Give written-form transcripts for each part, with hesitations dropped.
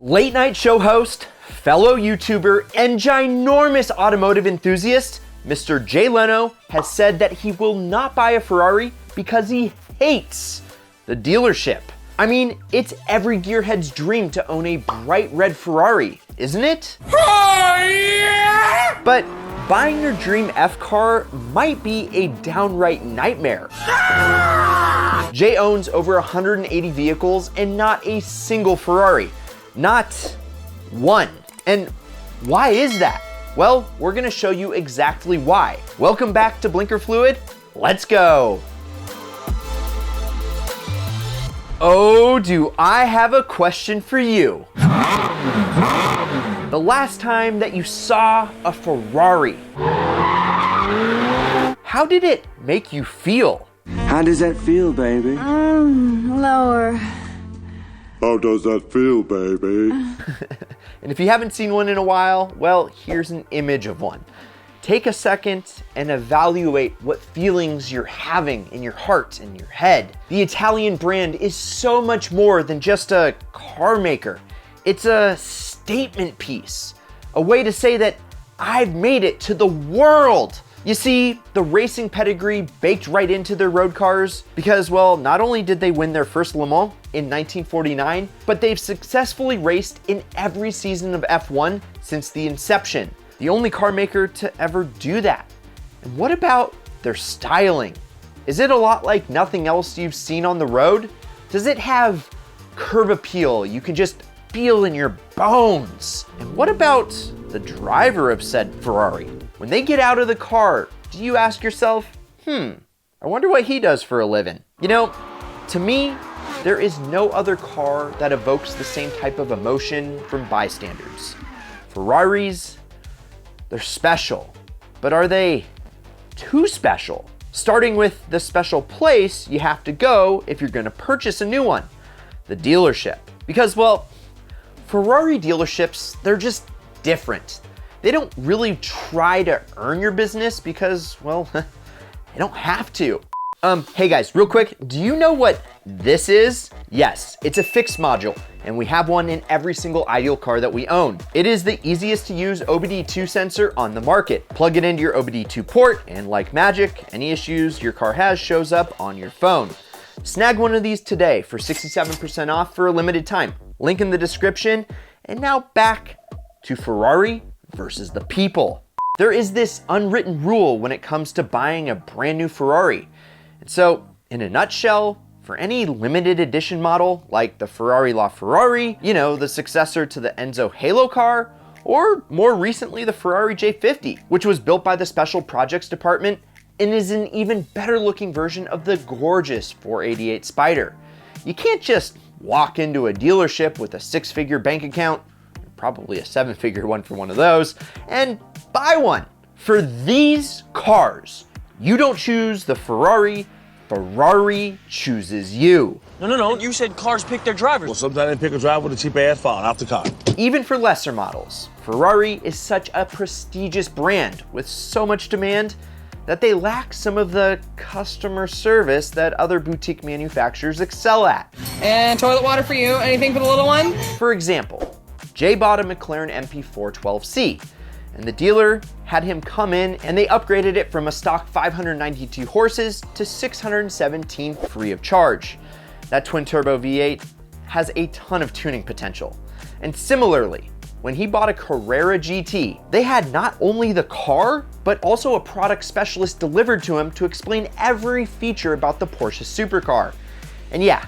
Late night show host, fellow YouTuber, and ginormous automotive enthusiast, Mr. Jay Leno has said that he will not buy a Ferrari because he hates the dealership. I mean, it's every gearhead's dream to own a bright red Ferrari, isn't it? Oh, yeah! But buying your dream F car might be a downright nightmare. Jay owns over 180 vehicles and not a single Ferrari. Not one. And why is that? Well, we're gonna show you exactly why. Welcome back to Blinker Fluid. Let's go. Oh, do I have a question for you. The last time that you saw a Ferrari, how did it make you feel? How does that feel, baby? Lower. How does that feel, baby? And if you haven't seen one in a while, well, here's an image of one. Take a second and evaluate what feelings you're having in your heart and your head. The Italian brand is so much more than just a car maker. It's a statement piece, a way to say that I've made it to the world. You see, the racing pedigree baked right into their road cars because, well, not only did they win their first Le Mans in 1949, but they've successfully raced in every season of F1 since the inception. The only car maker to ever do that. And what about their styling? Is it a lot like nothing else you've seen on the road? Does it have curb appeal you can just feel in your bones? And what about the driver of said Ferrari? When they get out of the car, do you ask yourself, I wonder what he does for a living? You know, to me, there is no other car that evokes the same type of emotion from bystanders. Ferraris, they're special, but are they too special? Starting with the special place you have to go if you're gonna purchase a new one, the dealership. Because, well, Ferrari dealerships, they're just different. They don't really try to earn your business because, well, they don't have to. Hey guys, real quick, do you know what this is? Yes, it's a fixed module, and we have one in every single Ideal car that we own. It is the easiest to use OBD2 sensor on the market. Plug it into your OBD2 port, and like magic, any issues your car has shows up on your phone. Snag one of these today for 67% off for a limited time. Link in the description. And now back to Ferrari versus the people. There is this unwritten rule when it comes to buying a brand new Ferrari. And so, in a nutshell, for any limited edition model, like the Ferrari LaFerrari, you know, the successor to the Enzo Halo car, or more recently the Ferrari J50, which was built by the Special Projects Department and is an even better looking version of the gorgeous 488 Spider. You can't just walk into a dealership with a 6-figure bank account, probably a 7-figure one for one of those, and buy one. For these cars, you don't choose the Ferrari, Ferrari chooses you. No. You said cars pick their drivers. Well, sometimes they pick a driver with a cheap ass phone off the car. Even for lesser models, Ferrari is such a prestigious brand with so much demand that they lack some of the customer service that other boutique manufacturers excel at. And toilet water for you, anything for the little one? For example, Jay bought a McLaren MP412C, and the dealer had him come in and they upgraded it from a stock 592 horses to 617 free of charge. That twin turbo V8 has a ton of tuning potential. And similarly, when he bought a Carrera GT, they had not only the car, but also a product specialist delivered to him to explain every feature about the Porsche supercar. And yeah,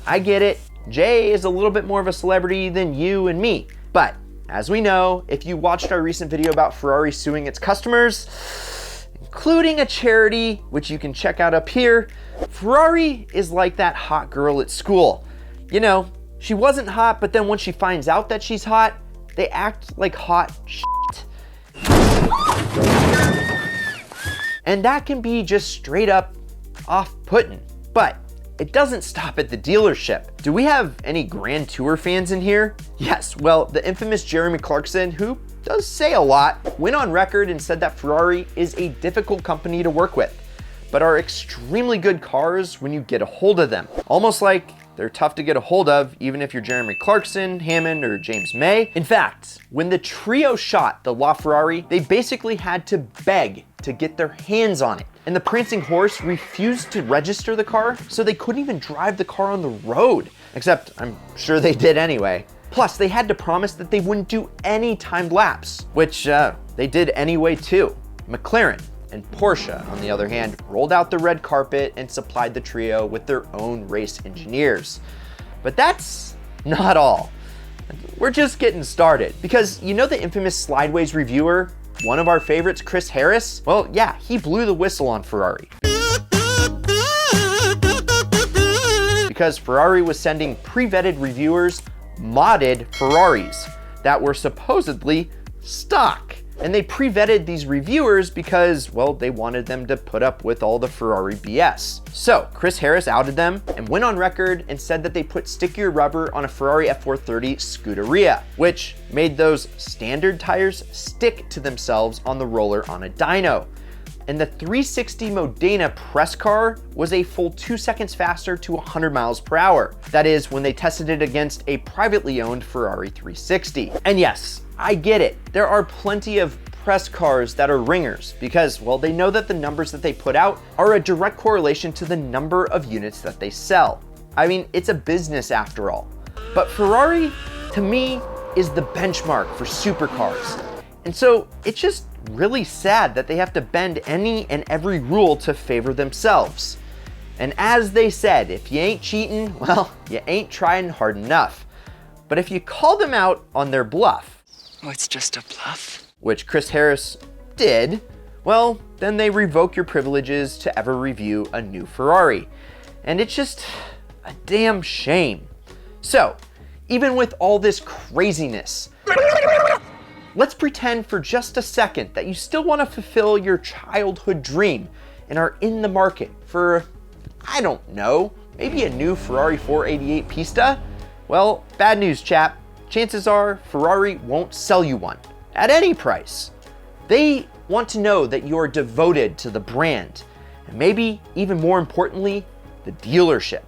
I get it, Jay is a little bit more of a celebrity than you and me, but as we know, if you watched our recent video about Ferrari suing its customers, including a charity, which you can check out up here, Ferrari is like that hot girl at school. You know, she wasn't hot, but then once she finds out that she's hot, they act like hot shit. And that can be just straight up off-putting. But it doesn't stop at the dealership. Do we have any Grand Tour fans in here? Yes, well, the infamous Jeremy Clarkson, who does say a lot, went on record and said that Ferrari is a difficult company to work with, but are extremely good cars when you get a hold of them. Almost like they're tough to get a hold of, even if you're Jeremy Clarkson, Hammond, or James May. In fact, when the trio shot the LaFerrari, they basically had to beg to get their hands on it. And the prancing horse refused to register the car, so they couldn't even drive the car on the road. Except, I'm sure they did anyway. Plus, they had to promise that they wouldn't do any timed laps, which they did anyway too. McLaren and Porsche, on the other hand, rolled out the red carpet and supplied the trio with their own race engineers. But that's not all. We're just getting started, because you know the infamous Slideways reviewer, one of our favorites, Chris Harris? Well, yeah, he blew the whistle on Ferrari. Because Ferrari was sending pre-vetted reviewers modded Ferraris that were supposedly stock. And they pre-vetted these reviewers because, well, they wanted them to put up with all the Ferrari BS. So Chris Harris outed them and went on record and said that they put stickier rubber on a Ferrari F430 Scuderia, which made those standard tires stick to themselves on the roller on a dyno. And the 360 Modena press car was a full 2 seconds faster to 100 miles per hour. That is when they tested it against a privately owned Ferrari 360. And yes, I get it. There are plenty of press cars that are ringers because, well, they know that the numbers that they put out are a direct correlation to the number of units that they sell. I mean, it's a business after all. But Ferrari, to me, is the benchmark for supercars. And so it's just really sad that they have to bend any and every rule to favor themselves. And as they said, if you ain't cheating, well, you ain't trying hard enough. But if you call them out on their bluff, Oh, it's just a bluff. which Chris Harris did, well, then they revoke your privileges to ever review a new Ferrari. And it's just a damn shame. So, even with all this craziness, let's pretend for just a second that you still want to fulfill your childhood dream and are in the market for, I don't know, maybe a new Ferrari 488 Pista? Well, bad news, chap. Chances are Ferrari won't sell you one at any price. They want to know that you are devoted to the brand, and maybe even more importantly, the dealership.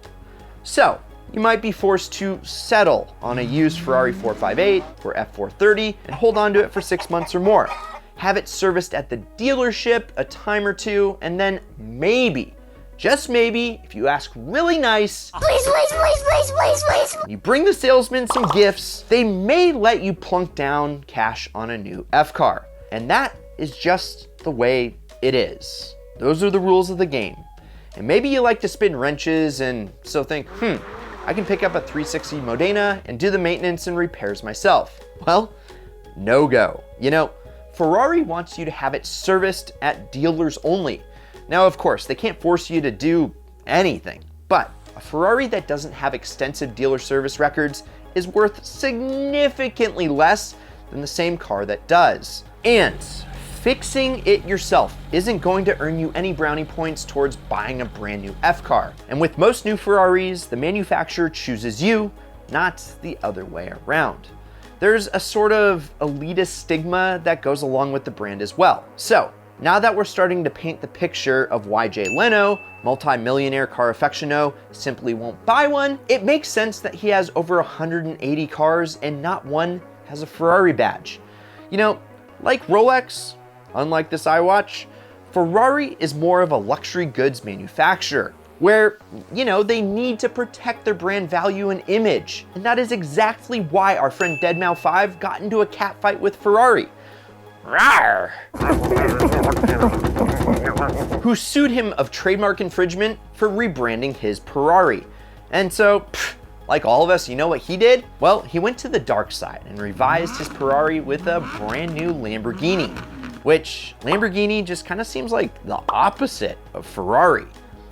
So, you might be forced to settle on a used Ferrari 458 or F430 and hold on to it for 6 months or more. Have it serviced at the dealership a time or two, and then maybe, just maybe, if you ask really nice, please, you bring the salesman some gifts, they may let you plunk down cash on a new F car. And that is just the way it is. Those are the rules of the game. And maybe you like to spin wrenches and so think, I can pick up a 360 Modena and do the maintenance and repairs myself. Well, no go. You know, Ferrari wants you to have it serviced at dealers only. Now, of course, they can't force you to do anything, but a Ferrari that doesn't have extensive dealer service records is worth significantly less than the same car that does. And fixing it yourself isn't going to earn you any brownie points towards buying a brand new F car. And with most new Ferraris, the manufacturer chooses you, not the other way around. There's a sort of elitist stigma that goes along with the brand as well. So, now that we're starting to paint the picture of why Jay Leno, multi-millionaire car aficionado, simply won't buy one, it makes sense that he has over 180 cars and not one has a Ferrari badge. You know, like Rolex, unlike this iWatch, Ferrari is more of a luxury goods manufacturer where, you know, they need to protect their brand value and image. And that is exactly why our friend deadmau5 got into a catfight with Ferrari. Rawr. Who sued him of trademark infringement for rebranding his Ferrari. And so, like all of us, you know what he did? Well, he went to the dark side and revised his Ferrari with a brand new Lamborghini, which Lamborghini just kind of seems like the opposite of Ferrari.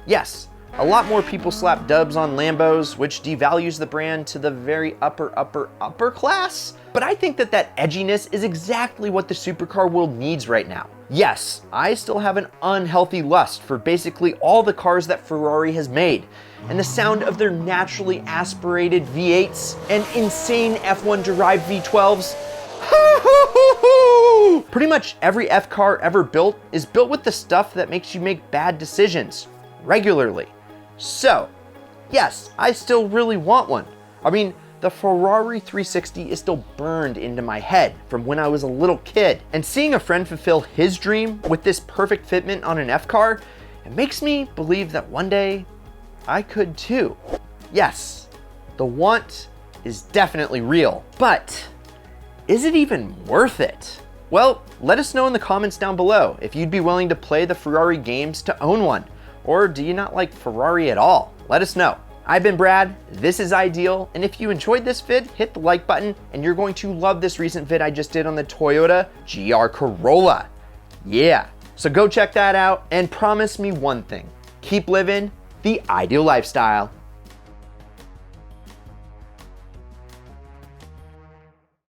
Yes, a lot more people slap dubs on Lambos, which devalues the brand to the very upper class. But I think that edginess is exactly what the supercar world needs right now. Yes, I still have an unhealthy lust for basically all the cars that Ferrari has made, and the sound of their naturally aspirated V8s and insane F1 derived V12s. Pretty much every F car ever built is built with the stuff that makes you make bad decisions regularly. So, yes, I still really want one. I mean, the Ferrari 360 is still burned into my head from when I was a little kid. And seeing a friend fulfill his dream with this perfect fitment on an F car, it makes me believe that one day I could too. Yes, the want is definitely real, but is it even worth it? Well, let us know in the comments down below if you'd be willing to play the Ferrari games to own one, or do you not like Ferrari at all? Let us know. I've been Brad, this is Ideal, and if you enjoyed this vid, hit the like button, and you're going to love this recent vid I just did on the Toyota GR Corolla. Yeah, so go check that out, and promise me one thing, keep living the ideal lifestyle.